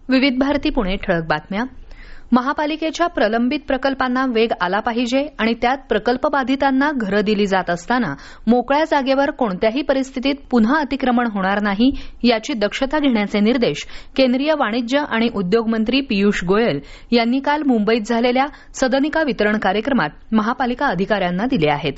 विविध भारती पुणे ठळक बातम्या. महापालिकेच्या प्रलंबित प्रकल्पांना वेग आला पाहिजे आणि त्यात प्रकल्पबाधितांना घरं दिली जात असताना मोकळ्या जागेवर कोणत्याही परिस्थितीत पुन्हा अतिक्रमण होणार नाही याची दक्षता घेण्याचे निर्देश केंद्रीय वाणिज्य आणि उद्योग मंत्री पियुष गोयल यांनी काल मुंबईत झालेल्या सदनिका वितरण कार्यक्रमात महापालिका अधिकाऱ्यांना दिले आहेत.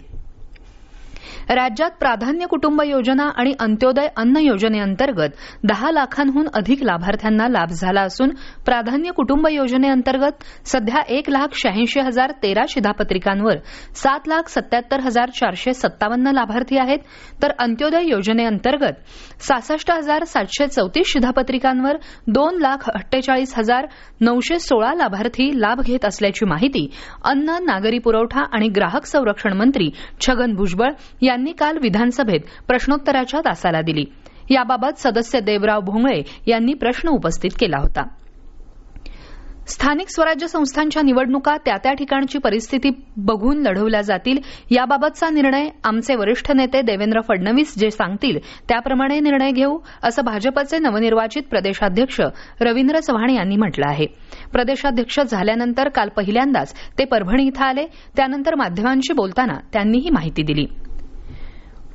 राज्यात प्राधान्य कुटुंब योजना आणि अंत्योदय अन्न योजनेअंतर्गत 10 लाखांहून अधिक लाभार्थ्यांना लाभ झाला असून प्राधान्य कुटुंब योजनेअंतर्गत सध्या 1,86,013 शिधापत्रिकांवर 7,77,457 लाभार्थी आहेत, तर अंत्योदय योजनेअंतर्गत 66,734 शिधापत्रिकांवर 2,48,916 लाभार्थी लाभ घेत असल्याची माहिती अन्न, नागरी पुरवठा आणि ग्राहक संरक्षण मंत्री छगन भुजबळ यांनी काल विधानसभेत प्रश्नोत्तराच्या तासाला दिली. याबाबत सदस्य देवराव भोंगळे यांनी प्रश्न उपस्थित केला होता. स्थानिक स्वराज्य संस्थांच्या निवडणुका त्या ठिकाणची परिस्थिती बघून लढवल्या जातील याबाबतचा निर्णय आमचे वरिष्ठ नेते देवेंद्र फडणवीस जे सांगतील त्याप्रमाणे निर्णय घेऊ असं भाजपचे नवनिर्वाचित प्रदेशाध्यक्ष रवींद्र चव्हाण यांनी म्हटलं आहे. प्रदेशाध्यक्ष झाल्यानंतर काल पहिल्यांदाच ते परभणी इथं आले. त्यानंतर माध्यमांशी बोलताना त्यांनी ही माहिती दिली.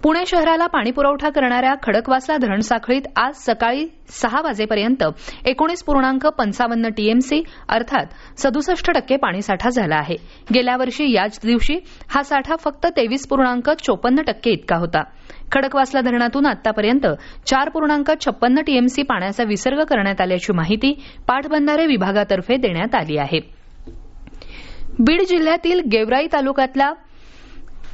पुणे शहराला पाणीपुरवठा करणाऱ्या खडकवासला धरणसाखळीत आज सकाळी 6 वाजेपर्यंत 19.55 टीएमसी अर्थात 67% पाणीसाठा झाला आहे. गेल्या वर्षी याच दिवशी हा साठा फक्त 23.54% इतका होता. खडकवासला धरणातून आतापर्यंत 4.56 टीएमसी पाण्याचा विसर्ग करण्यात आल्याची माहिती पाटबंधारे विभागातर्फे देण्यात आली आहे. बीड जिल्ह्यातील गेवराई तालुक्यातल्या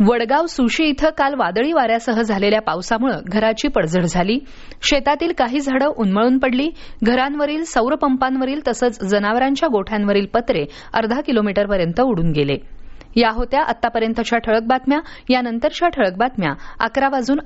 वडगाव सुशी इथं काल वादळी वाऱ्यासह झालेल्या पावसामुळे घराची पडझड झाली. शेतातील काही झाडं उन्मळून पडली. घरांवरील सौर पंपांवरील तसंच जनावरांच्या गोठ्यांवरील पत्रे अर्धा किलोमीटरपर्यंत उडून गेले. या होत्या आतापर्यंतच्या ठळक बातम्या. यानंतरच्या ठळक बातम्या 11:58 वाजून